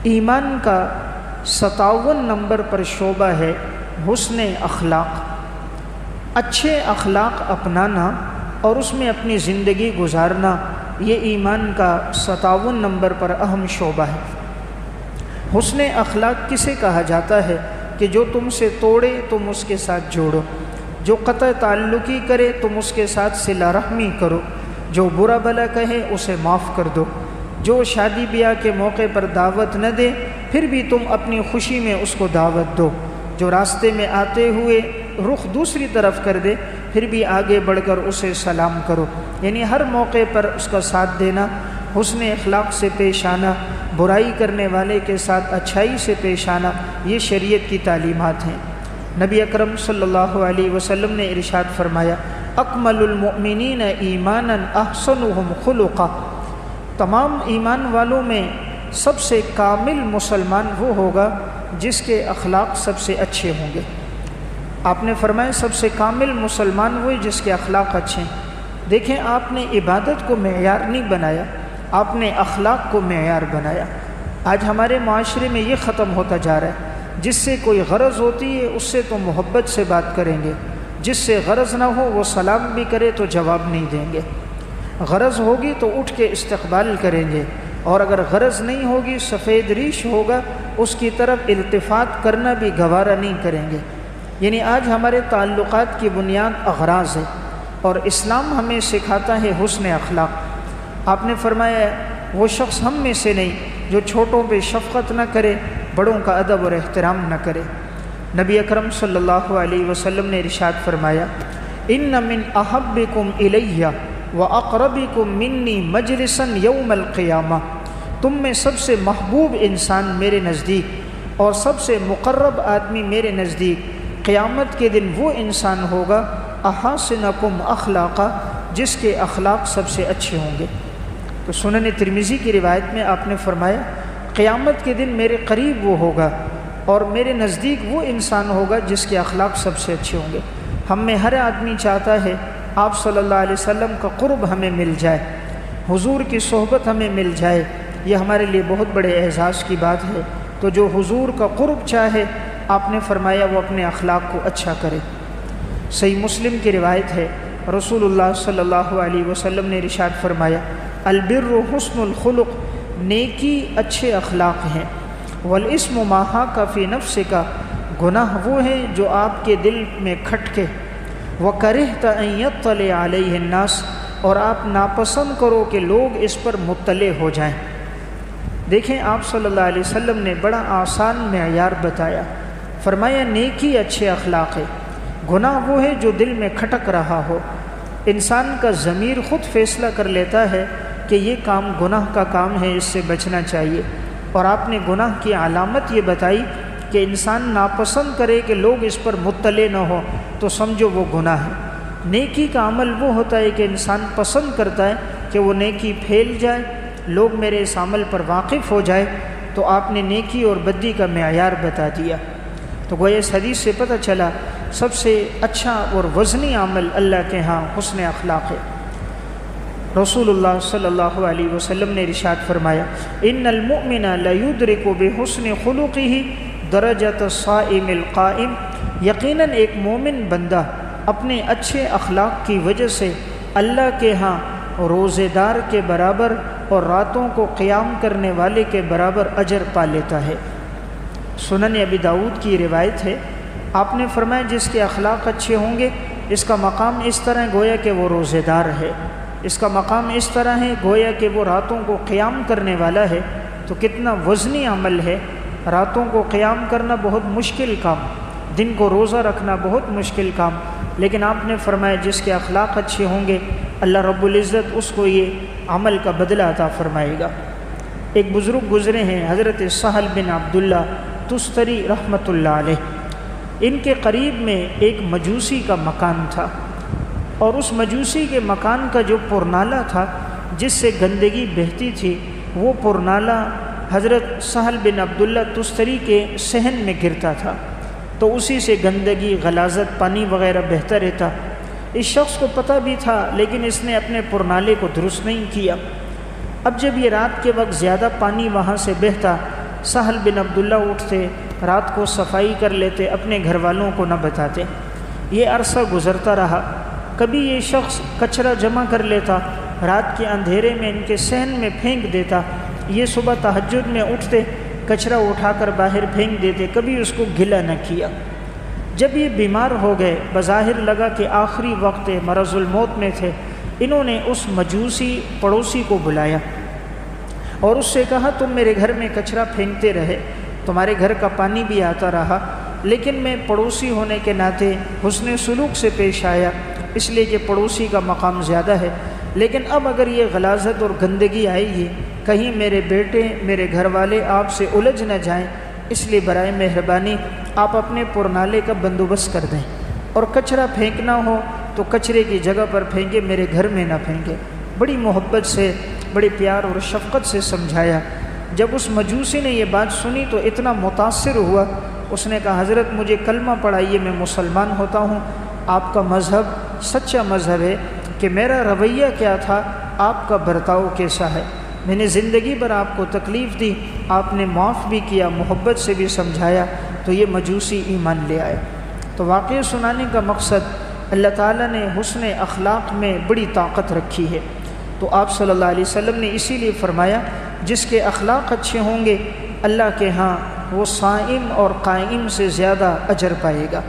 ایمان کا 57 نمبر پر شعبہ ہے حسن اخلاق، اچھے اخلاق اپنانا اور اس میں اپنی زندگی گزارنا، یہ ایمان کا 57 نمبر پر اہم شعبہ ہے۔ حسن اخلاق کسے کہا جاتا ہے؟ کہ جو تم سے توڑے تم اس کے ساتھ جوڑو، جو قطع تعلقی کرے تم اس کے ساتھ صلہ رحمی کرو، جو برا بھلا کہے اسے معاف کر دو، جو شادی بیاہ کے موقع پر دعوت نہ دے پھر بھی تم اپنی خوشی میں اس کو دعوت دو، جو راستے میں آتے ہوئے رخ دوسری طرف کر دے پھر بھی آگے بڑھ کر اسے سلام کرو، یعنی ہر موقع پر اس کا ساتھ دینا، حسن اخلاق سے پیش آنا، برائی کرنے والے کے ساتھ اچھائی سے پیش آنا، یہ شریعت کی تعلیمات ہیں۔ نبی اکرم صلی اللہ علیہ وسلم نے ارشاد فرمایا، اکمل المؤمنین ایمانا احسنهم خلقا، تمام ایمان والوں میں سب سے کامل مسلمان وہ ہوگا جس کے اخلاق سب سے اچھے ہوں گے۔ آپ نے فرمایا سب سے کامل مسلمان وہی جس کے اخلاق اچھے ہیں۔ دیکھیں آپ نے عبادت کو معیار نہیں بنایا، آپ نے اخلاق کو معیار بنایا۔ آج ہمارے معاشرے میں یہ ختم ہوتا جا رہا ہے، جس سے کوئی غرض ہوتی ہے اس سے تو محبت سے بات کریں گے، جس سے غرض نہ ہو وہ سلام بھی کرے تو جواب نہیں دیں گے، غرض ہوگی تو اٹھ کے استقبال کریں گے، اور اگر غرض نہیں ہوگی سفید ریش ہوگا اس کی طرف التفات کرنا بھی گوارا نہیں کریں گے۔ یعنی آج ہمارے تعلقات کی بنیاد اغراض ہے، اور اسلام ہمیں سکھاتا ہے حسن اخلاق۔ آپ نے فرمایا وہ شخص ہم میں سے نہیں جو چھوٹوں پہ شفقت نہ کرے، بڑوں کا ادب اور احترام نہ کرے۔ نبی اکرم صلی اللہ علیہ وسلم نے ارشاد فرمایا، ان من احبکم الیہ واقربکم منی مجلسا یوم القیامہ، تم میں سب سے محبوب انسان میرے نزدیک اور سب سے مقرب آدمی میرے نزدیک قیامت کے دن وہ انسان ہوگا احسنکم اخلاقا، جس کے اخلاق سب سے اچھے ہوں گے۔ تو سنن ترمذی کی روایت میں آپ نے فرمایا قیامت کے دن میرے قریب وہ ہوگا اور میرے نزدیک وہ انسان ہوگا جس کے اخلاق سب سے اچھے ہوں گے۔ ہم میں ہر آدمی چاہتا ہے آپ صلی اللہ علیہ وسلم کا قرب ہمیں مل جائے، حضور کی صحبت ہمیں مل جائے، یہ ہمارے لیے بہت بڑے اعزاز کی بات ہے۔ تو جو حضور کا قرب چاہے آپ نے فرمایا وہ اپنے اخلاق کو اچھا کرے۔ صحیح مسلم کی روایت ہے، رسول اللہ صلی اللہ علیہ وسلم نے ارشاد فرمایا، البر حسن الخلق، نیکی اچھے اخلاق ہیں، والاسم ما حاک فی نفسک، گناہ وہ ہے جو آپ کے دل میں کھٹکے، وکرہت ان یطلع علیہ الناس، اور آپ ناپسند کرو کہ لوگ اس پر مطلع ہو جائیں۔ دیکھیں آپ صلی اللہ علیہ وسلم نے بڑا آسان معیار بتایا، فرمایا نیکی اچھے اخلاق ہے، گناہ وہ ہے جو دل میں کھٹک رہا ہو۔ انسان کا ضمیر خود فیصلہ کر لیتا ہے کہ یہ کام گناہ کا کام ہے، اس سے بچنا چاہیے، اور آپ نے گناہ کی علامت یہ بتائی کہ انسان ناپسند کرے کہ لوگ اس پر مطلع نہ ہو تو سمجھو وہ گناہ ہے۔ نیکی کا عمل وہ ہوتا ہے کہ انسان پسند کرتا ہے کہ وہ نیکی پھیل جائے، لوگ میرے اس عمل پر واقف ہو جائے، تو آپ نے نیکی اور بدی کا معیار بتا دیا۔ تو گویا اس حدیث سے پتہ چلا سب سے اچھا اور وزنی عمل اللہ کے ہاں حسن اخلاق ہے۔ رسول اللہ صلی اللہ علیہ وسلم نے ارشاد فرمایا، ان المؤمن لیدرک بحسن خلقہ درجۃ الصائم القائم، یقیناً ایک مومن بندہ اپنے اچھے اخلاق کی وجہ سے اللہ کے ہاں روزے دار کے برابر اور راتوں کو قیام کرنے والے کے برابر اجر پا لیتا ہے۔ سنن ابی داؤد کی روایت ہے، آپ نے فرمایا جس کے اخلاق اچھے ہوں گے اس کا مقام اس طرح گویا کہ وہ روزے دار ہے، اس کا مقام اس طرح ہے گویا کہ وہ راتوں کو قیام کرنے والا ہے۔ تو کتنا وزنی عمل ہے، راتوں کو قیام کرنا بہت مشکل کام، دن کو روزہ رکھنا بہت مشکل کام، لیکن آپ نے فرمایا جس کے اخلاق اچھے ہوں گے اللہ رب العزت اس کو یہ عمل کا بدلہ عطا فرمائے گا۔ ایک بزرگ گزرے ہیں حضرت سہل بن عبداللہ تستری رحمۃ اللہ علیہ، ان کے قریب میں ایک مجوسی کا مکان تھا، اور اس مجوسی کے مکان کا جو پرنالہ تھا جس سے گندگی بہتی تھی، وہ پرنالہ حضرت سہل بن عبداللہ تستری کے صحن میں گرتا تھا، تو اسی سے گندگی، غلاظت، پانی وغیرہ بہتا رہتا۔ اس شخص کو پتہ بھی تھا لیکن اس نے اپنے پرنالے کو درست نہیں کیا۔ اب جب یہ رات کے وقت زیادہ پانی وہاں سے بہتا سہل بن عبداللہ اٹھتے، رات کو صفائی کر لیتے، اپنے گھر والوں کو نہ بتاتے۔ یہ عرصہ گزرتا رہا، کبھی یہ شخص کچرا جمع کر لیتا، رات کے اندھیرے میں ان کے صحن میں پھینک دیتا، یہ صبح تہجد میں اٹھتے، کچرا اٹھا کر باہر پھینک دیتے، کبھی اس کو گلا نہ کیا۔ جب یہ بیمار ہو گئے، بظاہر لگا کہ آخری وقت مرض الموت میں تھے، انہوں نے اس مجوسی پڑوسی کو بلایا اور اس سے کہا تم میرے گھر میں کچرا پھینکتے رہے، تمہارے گھر کا پانی بھی آتا رہا، لیکن میں پڑوسی ہونے کے ناطے حسن سلوک سے پیش آیا، اس لیے کہ پڑوسی کا مقام زیادہ ہے، لیکن اب اگر یہ غلاظت اور گندگی آئے گی، کہیں میرے بیٹے میرے گھر والے آپ سے الجھ نہ جائیں، اس لیے برائے مہربانی آپ اپنے پرنالے کا بندوبست کر دیں، اور کچرا پھینکنا ہو تو کچرے کی جگہ پر پھینکے، میرے گھر میں نہ پھینکے۔ بڑی محبت سے، بڑے پیار اور شفقت سے سمجھایا۔ جب اس مجوسی نے یہ بات سنی تو اتنا متاثر ہوا، اس نے کہا حضرت مجھے کلمہ پڑھائیے، میں مسلمان ہوتا ہوں، آپ کا مذہب سچا مذہب ہے، کہ میرا رویہ کیا تھا، آپ کا برتاؤ کیسا ہے، میں نے زندگی بھر آپ کو تکلیف دی، آپ نے معاف بھی کیا، محبت سے بھی سمجھایا، تو یہ مجوسی ایمان لے آئے۔ تو واقعہ سنانے کا مقصد، اللہ تعالیٰ نے حسن اخلاق میں بڑی طاقت رکھی ہے، تو آپ صلی اللہ علیہ وسلم نے اسی لیے فرمایا جس کے اخلاق اچھے ہوں گے اللہ کے ہاں وہ صائم اور قائم سے زیادہ اجر پائے گا۔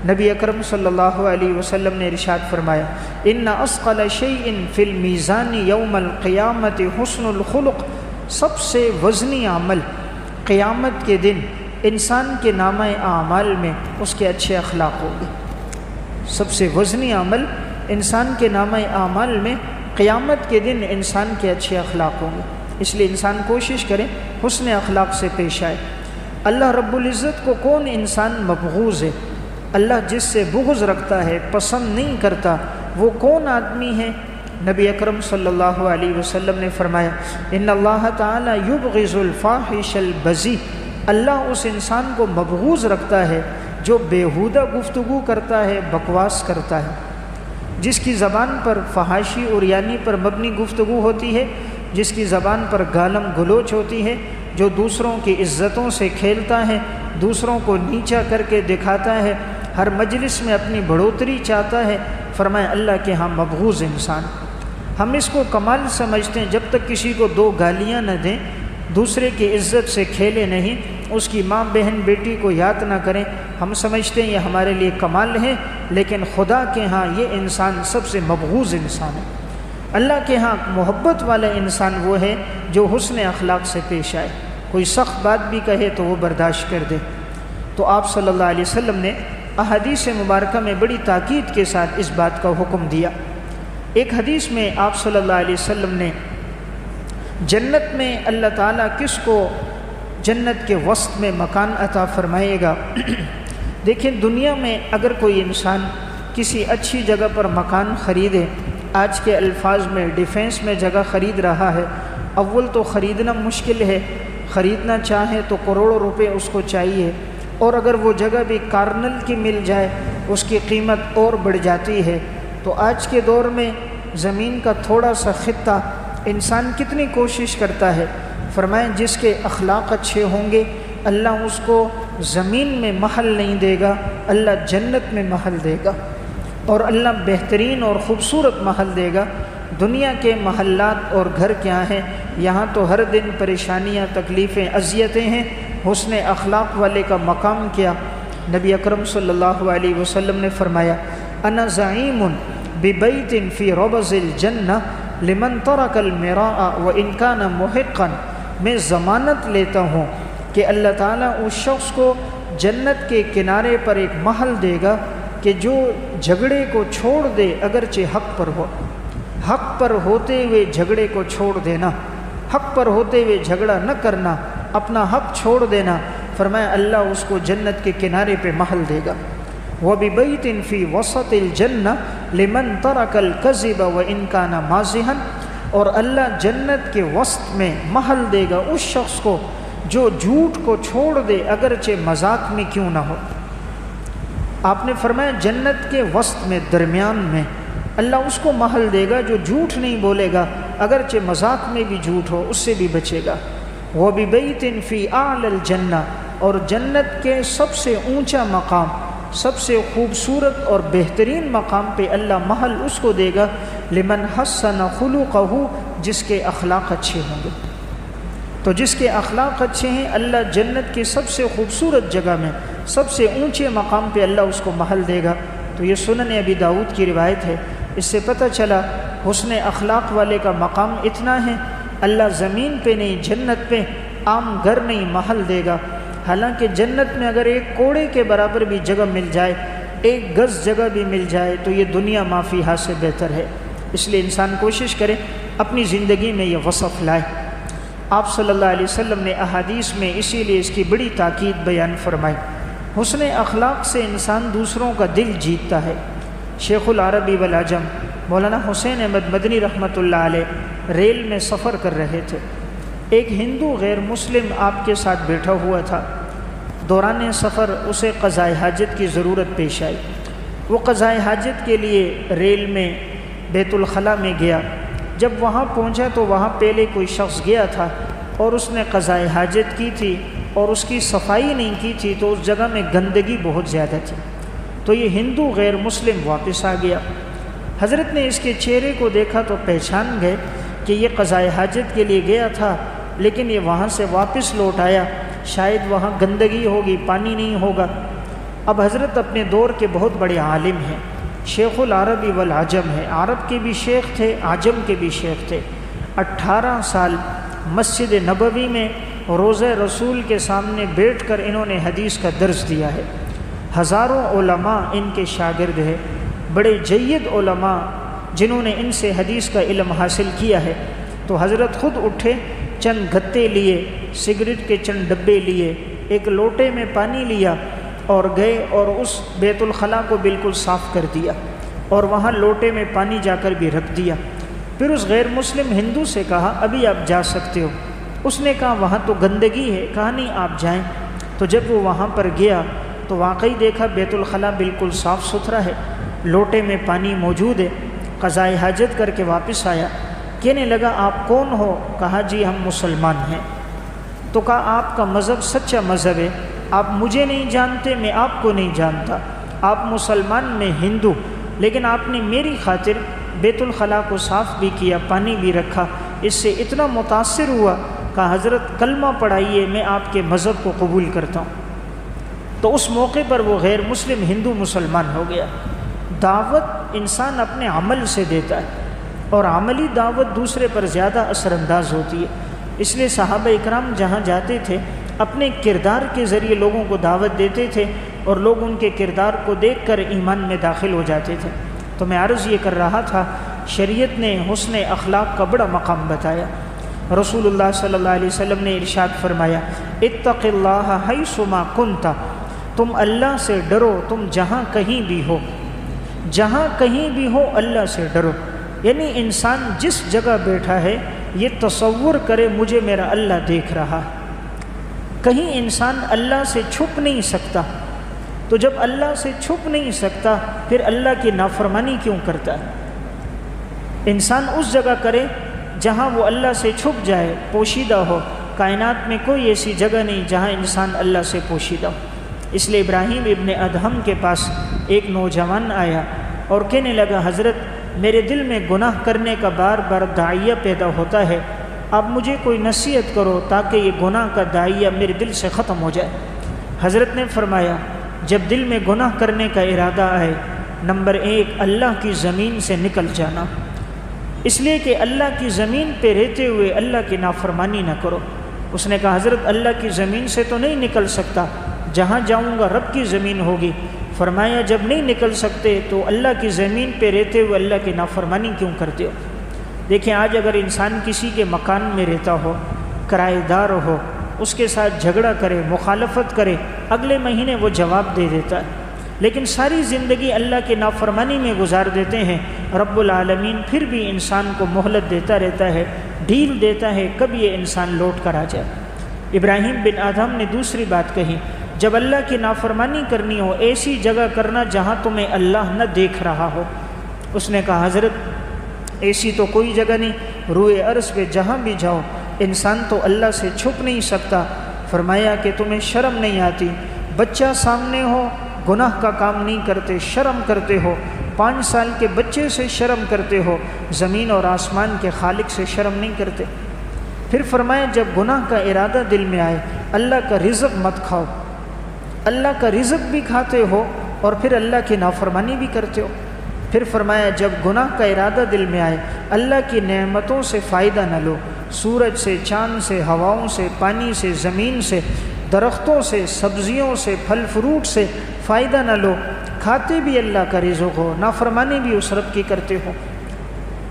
نبی اکرم صلی اللہ علیہ وسلم نے ارشاد فرمایا ان اثقل شیء فی المیزان یوم القیامت حسن الخلق، سب سے وزنی عمل قیامت کے دن انسان کے نامہ اعمال میں اس کے اچھے اخلاق ہوں گے۔ سب سے وزنی عمل انسان کے نامہ اعمال میں قیامت کے دن انسان کے اچھے اخلاق ہوں گے، اس لیے انسان کوشش کرے حسن اخلاق سے پیش آئے۔ اللہ رب العزت کو کون انسان مبغوض ہے؟ اللہ جس سے بغض رکھتا ہے، پسند نہیں کرتا، وہ کون آدمی ہے؟ نبی اکرم صلی اللہ علیہ وسلم نے فرمایا ان اللہ تعالی یبغض الفاحش البذیء، اللہ اس انسان کو مبغوض رکھتا ہے جو بیہودہ گفتگو کرتا ہے، بکواس کرتا ہے، جس کی زبان پر فحاشی اور یعنی پر مبنی گفتگو ہوتی ہے، جس کی زبان پر گالم گلوچ ہوتی ہے، جو دوسروں کی عزتوں سے کھیلتا ہے، دوسروں کو نیچا کر کے دکھاتا ہے، ہر مجلس میں اپنی بڑھوتری چاہتا ہے، فرمایا اللہ کے ہاں مبغوض انسان۔ ہم اس کو کمال سمجھتے ہیں، جب تک کسی کو دو گالیاں نہ دیں، دوسرے کی عزت سے کھیلے نہیں، اس کی ماں بہن بیٹی کو یاد نہ کریں، ہم سمجھتے ہیں یہ ہمارے لیے کمال ہے، لیکن خدا کے ہاں یہ انسان سب سے مبغوض انسان ہے۔ اللہ کے ہاں محبت والا انسان وہ ہے جو حسن اخلاق سے پیش آئے، کوئی سخت بات بھی کہے تو وہ برداشت کر دے۔ تو آپ صلی اللہ علیہ وسلم نے احادیث مبارکہ میں بڑی تاکید کے ساتھ اس بات کا حکم دیا۔ ایک حدیث میں آپ صلی اللہ علیہ وسلم نے جنت میں اللہ تعالیٰ کس کو جنت کے وسط میں مکان عطا فرمائے گا۔ دیکھیں دنیا میں اگر کوئی انسان کسی اچھی جگہ پر مکان خریدے، آج کے الفاظ میں ڈیفینس میں جگہ خرید رہا ہے، اول تو خریدنا مشکل ہے، خریدنا چاہے تو کروڑوں روپے اس کو چاہیے، اور اگر وہ جگہ بھی کارنل کی مل جائے اس کی قیمت اور بڑھ جاتی ہے۔ تو آج کے دور میں زمین کا تھوڑا سا خطہ انسان کتنی کوشش کرتا ہے، فرمائیں جس کے اخلاق اچھے ہوں گے اللہ اس کو زمین میں محل نہیں دے گا، اللہ جنت میں محل دے گا، اور اللہ بہترین اور خوبصورت محل دے گا۔ دنیا کے محلات اور گھر کیا ہیں، یہاں تو ہر دن پریشانیاں، تکلیفیں، اذیتیں ہیں، حسن اخلاق والے کا مقام کیا؟ نبی اکرم صلی اللہ علیہ وسلم نے فرمایا انا زعیم ببیت فی ربض الجنہ لمن ترک المراء وان کان محقا، میں ضمانت لیتا ہوں کہ اللہ تعالیٰ اس شخص کو جنت کے کنارے پر ایک محل دے گا کہ جو جھگڑے کو چھوڑ دے اگرچہ حق پر ہو، حق پر ہوتے ہوئے جھگڑے کو چھوڑ دینا، حق پر ہوتے ہوئے جھگڑا نہ کرنا، اپنا حق چھوڑ دینا، فرمایا اللہ اس کو جنت کے کنارے پہ محل دے گا۔ وَبِبَيْتٍ فِي وَسَطِ الْجَنَّةِ لِمَنْ تَرَكَ الْكَذِبَ وَإِنْ كَانَ مَازِحًا، اور اللہ جنت کے وسط میں محل دے گا اس شخص کو جو جھوٹ کو چھوڑ دے اگرچہ مذاق میں کیوں نہ ہو۔ آپ نے فرمایا جنت کے وسط میں، درمیان میں اللہ اس کو محل دے گا جو جھوٹ نہیں بولے گا، اگرچہ مذاق میں بھی جھوٹ ہو اس سے بھی بچے گا۔ وَبِبَيْتٍ فِي أَعْلَى الْجَنَّةِ، اور جنت کے سب سے اونچا مقام، سب سے خوبصورت اور بہترین مقام پہ اللہ محل اس کو دے گا لمن حسن خلقہ، جس کے اخلاق اچھے ہوں گے۔ تو جس کے اخلاق اچھے ہیں اللہ جنت کی سب سے خوبصورت جگہ میں سب سے اونچے مقام پہ اللہ اس کو محل دے گا۔ تو یہ سنن ابی داؤد کی روایت ہے۔ اس سے پتہ چلا حسن اخلاق والے کا مقام اتنا ہے، اللہ زمین پہ نہیں جنت پہ عام گھر نہیں محل دے گا۔ حالانکہ جنت میں اگر ایک کوڑے کے برابر بھی جگہ مل جائے، ایک گز جگہ بھی مل جائے تو یہ دنیا ما فیہا سے بہتر ہے۔ اس لیے انسان کوشش کرے اپنی زندگی میں یہ وصف لائے۔ آپ صلی اللہ علیہ وسلم نے احادیث میں اسی لیے اس کی بڑی تاکید بیان فرمائی۔ حسن اخلاق سے انسان دوسروں کا دل جیتتا ہے۔ شیخ العربی والعجم مولانا حسین احمد مدنی رحمۃ اللہ علیہ ریل میں سفر کر رہے تھے۔ ایک ہندو غیر مسلم آپ کے ساتھ بیٹھا ہوا تھا۔ دوران سفر اسے قضائے حاجت کی ضرورت پیش آئی۔ وہ قضائے حاجت کے لیے ریل میں بیت الخلاء میں گیا۔ جب وہاں پہنچا تو وہاں پہلے کوئی شخص گیا تھا اور اس نے قضائے حاجت کی تھی اور اس کی صفائی نہیں کی تھی، تو اس جگہ میں گندگی بہت زیادہ تھی۔ تو یہ ہندو غیر مسلم واپس آ گیا۔ حضرت نے اس کے چہرے کو دیکھا تو پہچان گئے کہ یہ قضائے حاجت کے لیے گیا تھا، لیکن یہ وہاں سے واپس لوٹ آیا، شاید وہاں گندگی ہوگی، پانی نہیں ہوگا۔ اب حضرت اپنے دور کے بہت بڑے عالم ہیں، شیخ العربی والعجم ہے، عرب کے بھی شیخ تھے، عجم کے بھی شیخ تھے۔ 18 سال مسجد نبوی میں روضہ رسول کے سامنے بیٹھ کر انہوں نے حدیث کا درس دیا ہے۔ ہزاروں علماء ان کے شاگرد ہیں، بڑے جید علماء جنہوں نے ان سے حدیث کا علم حاصل کیا ہے۔ تو حضرت خود اٹھے، چند گتے لیے، سگریٹ کے چند ڈبے لیے، ایک لوٹے میں پانی لیا اور گئے اور اس بیت الخلاء کو بالکل صاف کر دیا اور وہاں لوٹے میں پانی جا کر بھی رکھ دیا۔ پھر اس غیر مسلم ہندو سے کہا ابھی آپ جا سکتے ہو۔ اس نے کہا وہاں تو گندگی ہے۔ کہا نہیں آپ جائیں۔ تو جب وہ وہاں پر گیا تو واقعی دیکھا بیت الخلاء بالکل صاف ستھرا ہے، لوٹے میں پانی موجود ہے۔ قضائے حاجت کر کے واپس آیا، کہنے لگا آپ کون ہو؟ کہا جی ہم مسلمان ہیں۔ تو کہا آپ کا مذہب سچا مذہب ہے، آپ مجھے نہیں جانتے، میں آپ کو نہیں جانتا، آپ مسلمان میں ہندو، لیکن آپ نے میری خاطر بیت الخلاء کو صاف بھی کیا، پانی بھی رکھا، اس سے اتنا متاثر ہوا۔ کہا حضرت کلمہ پڑھائیے، میں آپ کے مذہب کو قبول کرتا ہوں۔ تو اس موقع پر وہ غیر مسلم ہندو مسلمان ہو گیا۔ دعوت انسان اپنے عمل سے دیتا ہے اور عملی دعوت دوسرے پر زیادہ اثر انداز ہوتی ہے۔ اس لیے صحابہ اکرام جہاں جاتے تھے اپنے کردار کے ذریعے لوگوں کو دعوت دیتے تھے اور لوگ ان کے کردار کو دیکھ کر ایمان میں داخل ہو جاتے تھے۔ تو میں عرض یہ کر رہا تھا، شریعت نے حسن اخلاق کا بڑا مقام بتایا۔ رسول اللہ صلی اللہ علیہ وسلم نے ارشاد فرمایا اتق اللہ حیث ما کنت، تم اللہ سے ڈرو، تم جہاں کہیں بھی ہو، جہاں کہیں بھی ہو اللہ سے ڈرو۔ یعنی انسان جس جگہ بیٹھا ہے یہ تصور کرے مجھے میرا اللہ دیکھ رہا ہے۔ کہیں انسان اللہ سے چھپ نہیں سکتا، تو جب اللہ سے چھپ نہیں سکتا پھر اللہ کی نافرمانی کیوں کرتا ہے؟ انسان اس جگہ کرے جہاں وہ اللہ سے چھپ جائے، پوشیدہ ہو۔ کائنات میں کوئی ایسی جگہ نہیں جہاں انسان اللہ سے پوشیدہ ہو۔ اس لیے ابراہیم ابن ادہم کے پاس ایک نوجوان آیا اور کہنے لگا حضرت میرے دل میں گناہ کرنے کا بار بار داعیہ پیدا ہوتا ہے، آپ مجھے کوئی نصیحت کرو تاکہ یہ گناہ کا داعیہ میرے دل سے ختم ہو جائے۔ حضرت نے فرمایا جب دل میں گناہ کرنے کا ارادہ آئے، نمبر 1 اللہ کی زمین سے نکل جانا، اس لیے کہ اللہ کی زمین پہ رہتے ہوئے اللہ کی نافرمانی نہ کرو۔ اس نے کہا حضرت اللہ کی زمین سے تو نہیں نکل سکتا، جہاں جاؤں گا رب کی زمین ہوگی۔ فرمایا جب نہیں نکل سکتے تو اللہ کی زمین پہ رہتے ہوئے اللہ کی نافرمانی کیوں کرتے ہو؟ دیکھیں آج اگر انسان کسی کے مکان میں رہتا ہو، کرایہ دار ہو، اس کے ساتھ جھگڑا کرے، مخالفت کرے، اگلے مہینے وہ جواب دے دیتا ہے، لیکن ساری زندگی اللہ کی نافرمانی میں گزار دیتے ہیں، رب العالمین پھر بھی انسان کو مہلت دیتا رہتا ہے، ڈھیل دیتا ہے، کب یہ انسان لوٹ کر آ جائے۔ ابراہیم بن ادہم نے دوسری بات کہی، جب اللہ کی نافرمانی کرنی ہو ایسی جگہ کرنا جہاں تمہیں اللہ نہ دیکھ رہا ہو۔ اس نے کہا حضرت ایسی تو کوئی جگہ نہیں، روئے عرض پہ جہاں بھی جاؤ انسان تو اللہ سے چھپ نہیں سکتا۔ فرمایا کہ تمہیں شرم نہیں آتی، بچہ سامنے ہو گناہ کا کام نہیں کرتے، شرم کرتے ہو، 5 سال کے بچے سے شرم کرتے ہو، زمین اور آسمان کے خالق سے شرم نہیں کرتے۔ پھر فرمایا جب گناہ کا ارادہ دل میں آئے اللہ کا رزق مت کھاؤ، اللہ کا رزق بھی کھاتے ہو اور پھر اللہ کی نافرمانی بھی کرتے ہو۔ پھر فرمایا جب گناہ کا ارادہ دل میں آئے اللہ کی نعمتوں سے فائدہ نہ لو، سورج سے، چاند سے، ہواؤں سے، پانی سے، زمین سے، درختوں سے، سبزیوں سے، پھل فروٹ سے فائدہ نہ لو، کھاتے بھی اللہ کا رزق ہو، نافرمانی بھی اس رب کی کرتے ہو۔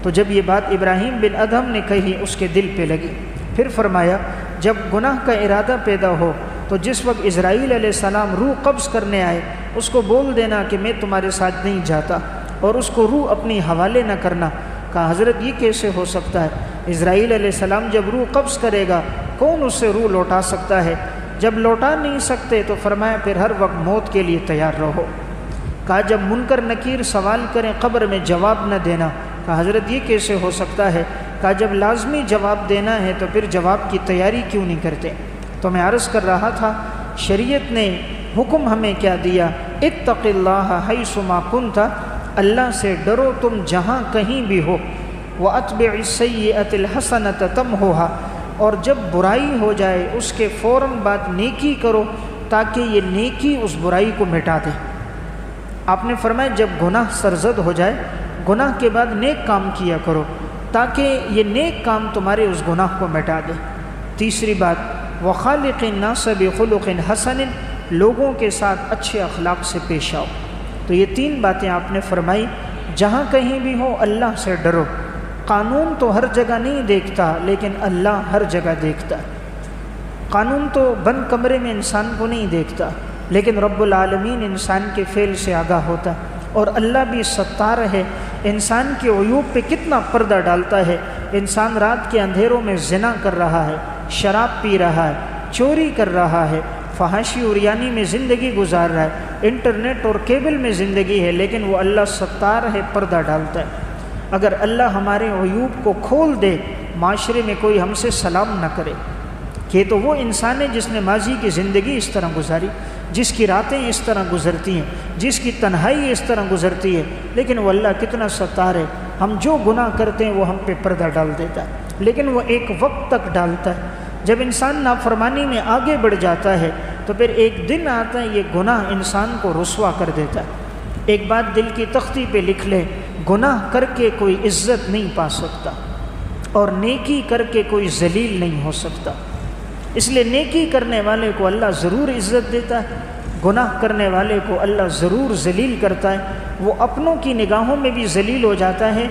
تو جب یہ بات ابراہیم بن ادھم نے کہی اس کے دل پہ لگی۔ پھر فرمایا جب گناہ کا ارادہ پیدا ہو تو جس وقت اسرائیل علیہ السلام روح قبض کرنے آئے اس کو بول دینا کہ میں تمہارے ساتھ نہیں جاتا، اور اس کو روح اپنی حوالے نہ کرنا۔ کہا حضرت یہ کیسے ہو سکتا ہے؟ اسرائیل علیہ السلام جب روح قبض کرے گا کون اس سے روح لوٹا سکتا ہے؟ جب لوٹا نہیں سکتے تو فرمایا پھر ہر وقت موت کے لیے تیار رہو۔ کہا جب منکر نکیر سوال کریں قبر میں جواب نہ دینا۔ کہا حضرت یہ کیسے ہو سکتا ہے؟ کہا جب لازمی جواب دینا ہے تو پھر جواب کی تیاری کیوں نہیں کرتے؟ تو میں عرض کر رہا تھا شریعت نے حکم ہمیں کیا دیا، اتق اللہ حیث ما کنت، اللہ سے ڈرو تم جہاں کہیں بھی ہو، وَأَتْبِعِ السَّيِّئَةِ الْحَسَنَةَ تَمْحُوهَا، اور جب برائی ہو جائے اس کے فوراً بعد نیکی کرو تاکہ یہ نیکی اس برائی کو مٹا دے۔ آپ نے فرمایا جب گناہ سرزد ہو جائے گناہ کے بعد نیک کام کیا کرو تاکہ یہ نیک کام تمہارے اس گناہ کو مٹا دے۔ تیسری بات وَخَالِقِ النَّاسَ بِخُلُقٍ حَسَنٍ، لوگوں کے ساتھ اچھے اخلاق سے پیش آؤ۔ تو یہ 3 باتیں آپ نے فرمائی۔ جہاں کہیں بھی ہو اللہ سے ڈرو۔ قانون تو ہر جگہ نہیں دیکھتا لیکن اللہ ہر جگہ دیکھتا ہے۔ قانون تو بند کمرے میں انسان کو نہیں دیکھتا لیکن رب العالمین انسان کے فعل سے آگاہ ہوتا ہے، اور اللہ بھی ستار ہے، انسان کے عیوب پہ کتنا پردہ ڈالتا ہے۔ انسان رات کے اندھیروں میں زنا کر رہا ہے، شراب پی رہا ہے، چوری کر رہا ہے، فحاشی عریانی میں زندگی گزار رہا ہے، انٹرنیٹ اور کیبل میں زندگی ہے، لیکن وہ اللہ ستار ہے، پردہ ڈالتا ہے۔ اگر اللہ ہمارے عیوب کو کھول دے معاشرے میں کوئی ہم سے سلام نہ کرے کہ تو وہ انسان ہے جس نے ماضی کی زندگی اس طرح گزاری، جس کی راتیں اس طرح گزرتی ہیں، جس کی تنہائی اس طرح گزرتی ہے، لیکن وہ اللہ کتنا ستار ہے۔ ہم جو گناہ کرتے ہیں وہ ہم پہ پردہ ڈال دیتا ہے، لیکن وہ ایک وقت تک ڈالتا ہے۔ جب انسان نافرمانی میں آگے بڑھ جاتا ہے تو پھر ایک دن آتا ہے یہ گناہ انسان کو رسوا کر دیتا ہے۔ ایک بات دل کی تختی پہ لکھ لے، گناہ کر کے کوئی عزت نہیں پا سکتا اور نیکی کر کے کوئی ذلیل نہیں ہو سکتا۔ اس لیے نیکی کرنے والے کو اللہ ضرور عزت دیتا ہے، گناہ کرنے والے کو اللہ ضرور ذلیل کرتا ہے۔ وہ اپنوں کی نگاہوں میں بھی ذلیل ہو جاتا ہے،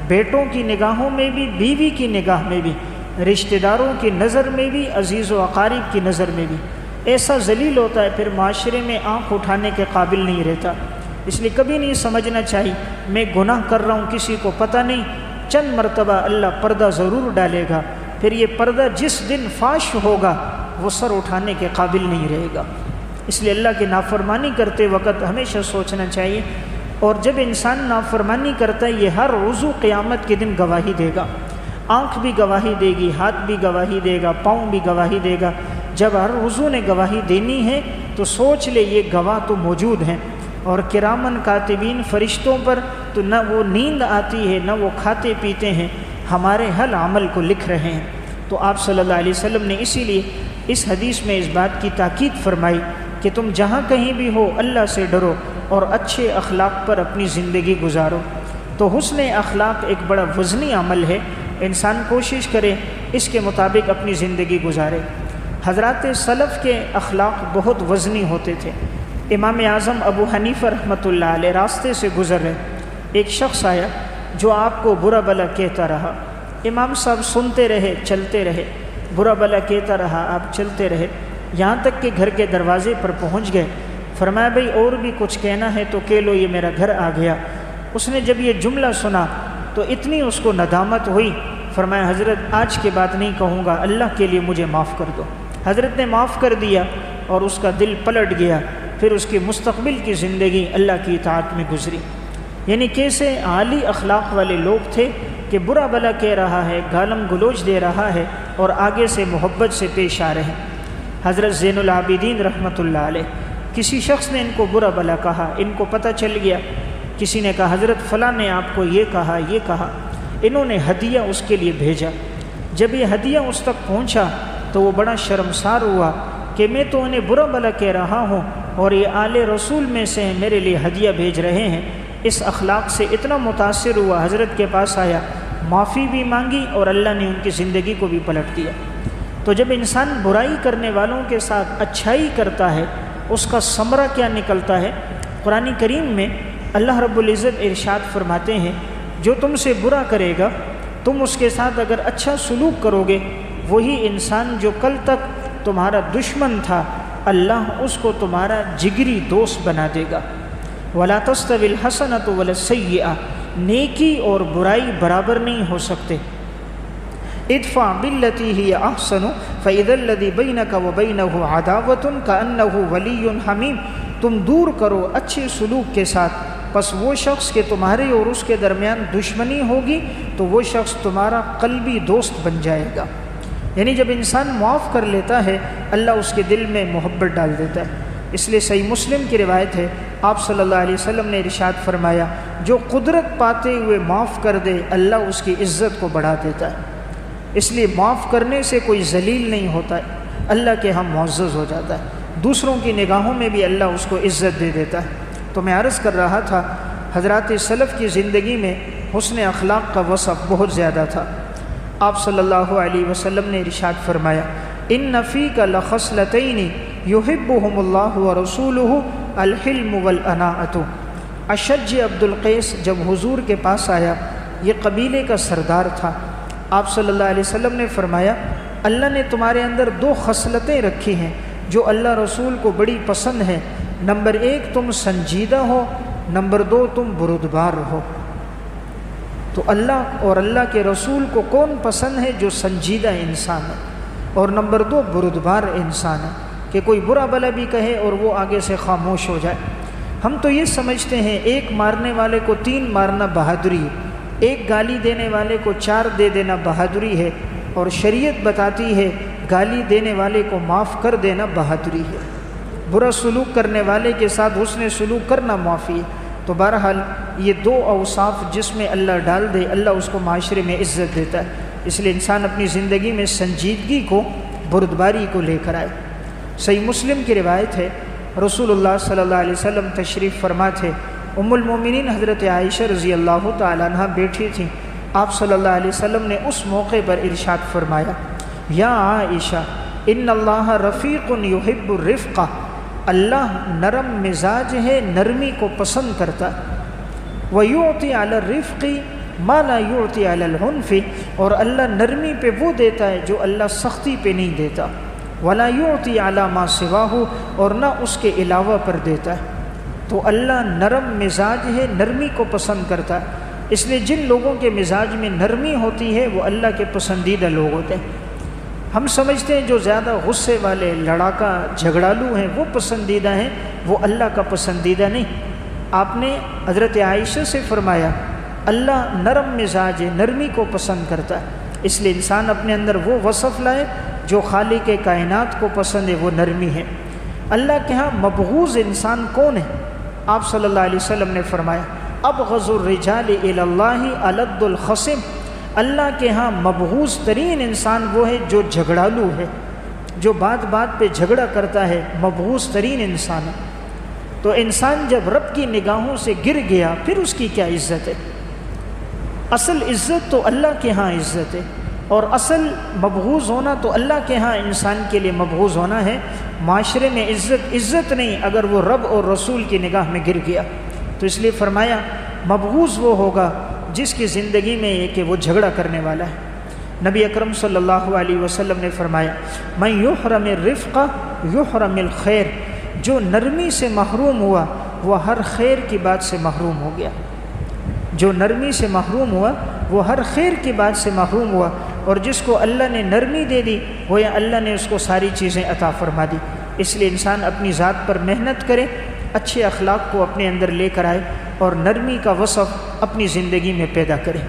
بیٹوں کی نگاہوں میں بھی، بیوی کی نگاہ میں بھی، رشتہ داروں کی نظر میں بھی، عزیز و اقارب کی نظر میں بھی ایسا ذلیل ہوتا ہے، پھر معاشرے میں آنکھ اٹھانے کے قابل نہیں رہتا۔ اس لیے کبھی نہیں سمجھنا چاہیے میں گناہ کر رہا ہوں کسی کو پتہ نہیں، چند مرتبہ اللہ پردہ ضرور ڈالے گا، پھر یہ پردہ جس دن فاش ہوگا وہ سر اٹھانے کے قابل نہیں رہے گا۔ اس لیے اللہ کی نافرمانی کرتے وقت ہمیشہ سوچنا چاہیے، اور جب انسان نافرمانی کرتا ہے یہ ہر عضو قیامت کے دن گواہی دے گا، آنکھ بھی گواہی دے گی، ہاتھ بھی گواہی دے گا، پاؤں بھی گواہی دے گا۔ جب ہر عضو نے گواہی دینی ہے تو سوچ لے یہ گواہ تو موجود ہیں، اور کرامن کاتبین فرشتوں پر تو نہ وہ نیند آتی ہے نہ وہ کھاتے پیتے ہیں، ہمارے ہر عمل کو لکھ رہے ہیں۔ تو آپ صلی اللہ علیہ وسلم نے اسی لیے اس حدیث میں اس بات کی تاکید فرمائی کہ تم جہاں کہیں بھی ہو اللہ سے ڈرو اور اچھے اخلاق پر اپنی زندگی گزارو۔ تو حسن اخلاق ایک بڑا وزنی عمل ہے، انسان کوشش کرے اس کے مطابق اپنی زندگی گزارے۔ حضرات سلف کے اخلاق بہت وزنی ہوتے تھے۔ امام اعظم ابو حنیفہ رحمۃ اللہ علیہ راستے سے گزر رہے، ایک شخص آیا جو آپ کو برا بھلا کہتا رہا۔ امام صاحب سنتے رہے، چلتے رہے، برا بھلا کہتا رہا، آپ چلتے رہے، یہاں تک کہ گھر کے دروازے پر پہنچ گئے۔ فرمایا بھئی اور بھی کچھ کہنا ہے تو کہہ لو، یہ میرا گھر آ گیا۔ اس نے جب یہ جملہ سنا تو اتنی اس کو ندامت ہوئی، فرمایا حضرت آج کے بعد نہیں کہوں گا، اللہ کے لیے مجھے معاف کر دو۔ حضرت نے معاف کر دیا اور اس کا دل پلٹ گیا، پھر اس کی مستقبل کی زندگی اللہ کی اطاعت میں گزری۔ یعنی کیسے عالی اخلاق والے لوگ تھے، کہ برا بلا کہہ رہا ہے، گالم گلوچ دے رہا ہے اور آگے سے محبت سے پیش آ رہے ہیں۔ حضرت زین العابدین رحمۃ اللہ علیہ، کسی شخص نے ان کو برا بلا کہا، ان کو پتہ چل گیا، کسی نے کہا حضرت فلاں نے آپ کو یہ کہا یہ کہا، انہوں نے ہدیہ اس کے لیے بھیجا۔ جب یہ ہدیہ اس تک پہنچا تو وہ بڑا شرمسار ہوا کہ میں تو انہیں برا بلا کہہ رہا ہوں اور یہ آل رسول میں سے ہیں، میرے لیے ہدیہ بھیج رہے ہیں۔ اس اخلاق سے اتنا متاثر ہوا، حضرت کے پاس آیا، معافی بھی مانگی اور اللہ نے ان کی زندگی کو بھی پلٹ دیا۔ تو جب انسان برائی کرنے والوں کے ساتھ اچھائی کرتا ہے، اس کا ثمرہ کیا نکلتا ہے؟ قرآن کریم میں اللہ رب العزت ارشاد فرماتے ہیں، جو تم سے برا کرے گا تم اس کے ساتھ اگر اچھا سلوک کرو گے، وہی انسان جو کل تک تمہارا دشمن تھا، اللہ اس کو تمہارا جگری دوست بنا دے گا۔ وَلَا تَسْتَوِي الْحَسَنَةُ وَلَا السَّيِّئَةُ، نیکی اور برائی برابر نہیں ہو سکتے۔ ادفع بالتي هي احسن فاذا الذي بينك وبينه عداوة كأنه ولي حميم، تم دور کرو اچھے سلوک کے ساتھ، پس وہ شخص کہ تمہارے اور اس کے درمیان دشمنی ہوگی تو وہ شخص تمہارا قلبی دوست بن جائے گا۔ یعنی جب انسان معاف کر لیتا ہے، اللہ اس کے دل میں محبت ڈال دیتا ہے۔ اس لیے صحیح مسلم کی روایت ہے، آپ صلی اللہ علیہ وسلم نے ارشاد فرمایا، جو قدرت پاتے ہوئے معاف کر دے، اللہ اس کی عزت کو بڑھا دیتا ہے۔ اس لیے معاف کرنے سے کوئی ذلیل نہیں ہوتا ہے، اللہ کے ہاں معزز ہو جاتا ہے، دوسروں کی نگاہوں میں بھی اللہ اس کو عزت دے دیتا ہے۔ تو میں عرض کر رہا تھا، حضرات سلف کی زندگی میں حسن اخلاق کا وصف بہت زیادہ تھا۔ آپ صلی اللہ علیہ وسلم نے ارشاد فرمایا، ان فیک لخصلتین یحبہم اللہ ورسولہ الحلم والاناۃ۔ اشج عبد القیس جب حضور کے پاس آیا، یہ قبیلے کا سردار تھا، آپ صلی اللہ علیہ وسلم نے فرمایا، اللہ نے تمہارے اندر دو خصلتیں رکھی ہیں جو اللہ رسول کو بڑی پسند ہیں، نمبر ایک تم سنجیدہ ہو، نمبر دو تم بردبار ہو۔ تو اللہ اور اللہ کے رسول کو کون پسند ہے؟ جو سنجیدہ انسان ہے، اور نمبر دو بردبار انسان ہے، کہ کوئی برا بلا بھی کہے اور وہ آگے سے خاموش ہو جائے۔ ہم تو یہ سمجھتے ہیں ایک مارنے والے کو 3 مارنا بہادری ہے، ایک گالی دینے والے کو 4 دے دینا بہادری ہے، اور شریعت بتاتی ہے گالی دینے والے کو معاف کر دینا بہادری ہے، برا سلوک کرنے والے کے ساتھ حسن سلوک کرنا معافی ہے۔ تو بہرحال یہ 2 اوصاف جس میں اللہ ڈال دے، اللہ اس کو معاشرے میں عزت دیتا ہے۔ اس لیے انسان اپنی زندگی میں سنجیدگی کو، بردباری کو لے کر آئے۔ صحیح مسلم کی روایت ہے، رسول اللہ صلی اللہ علیہ وسلم تشریف فرما تھے، ام المومنین حضرت عائشہ رضی اللہ تعالیٰ عنہ بیٹھی تھیں، آپ صلی اللہ علیہ وسلم نے اس موقع پر ارشاد فرمایا، یا عائشہ ان اللہ رفیق یحب الرفقہ، اللہ نرم مزاج ہے، نرمی کو پسند کرتا ہے، وَيُعْطِي عَلَى الرِّفْقِ مَا لَا يُعْطِي عَلَى الْعُنْفِ، اور اللہ نرمی پہ وہ دیتا ہے جو اللہ سختی پہ نہیں دیتا، وَلَا يُعْطِي عَلَى مَا سِوَاهُ، اور نہ اس کے علاوہ پر دیتا ہے۔ تو اللہ نرم مزاج ہے، نرمی کو پسند کرتا ہے، اس لیے جن لوگوں کے مزاج میں نرمی ہوتی ہے وہ اللہ کے پسندیدہ لوگ ہوتے ہیں۔ ہم سمجھتے ہیں جو زیادہ غصے والے، لڑاکا، جھگڑالو ہیں وہ پسندیدہ ہیں، وہ اللہ کا پسندیدہ نہیں۔ آپ نے حضرت عائشہ سے فرمایا اللہ نرم مزاج ہے، نرمی کو پسند کرتا ہے، اس لیے انسان اپنے اندر وہ وصف لائے جو خالق کائنات کو پسند ہے، وہ نرمی ہے۔ اللہ کے ہاں مبغوض انسان کون ہے؟ آپ صلی اللہ علیہ وسلم نے فرمایا ابغض الرجال الی اللہ الد الخصم، اللہ کے ہاں مبغوض ترین انسان وہ ہے جو جھگڑالو ہے، جو بات بات پہ جھگڑا کرتا ہے، مبغوض ترین انسان ہے۔ تو انسان جب رب کی نگاہوں سے گر گیا پھر اس کی کیا عزت ہے؟ اصل عزت تو اللہ کے ہاں عزت ہے، اور اصل مبغوض ہونا تو اللہ کے ہاں انسان کے لیے مبغوض ہونا ہے۔ معاشرے میں عزت نہیں اگر وہ رب اور رسول کی نگاہ میں گر گیا۔ تو اس لیے فرمایا مبغوض وہ ہوگا جس کی زندگی میں یہ کہ وہ جھگڑا کرنے والا ہے۔ نبی اکرم صلی اللہ علیہ وسلم نے فرمایا من یحرم الرفق یحرم الخیر، جو نرمی سے محروم ہوا وہ ہر خیر کی بات سے محروم ہو گیا، جو نرمی سے محروم ہوا وہ ہر خیر کی بات سے محروم ہوا، اور جس کو اللہ نے نرمی دے دی وہ یا اللہ نے اس کو ساری چیزیں عطا فرما دی۔ اس لیے انسان اپنی ذات پر محنت کرے، اچھے اخلاق کو اپنے اندر لے کر آئے، اور نرمی کا وصف اپنی زندگی میں پیدا کرے۔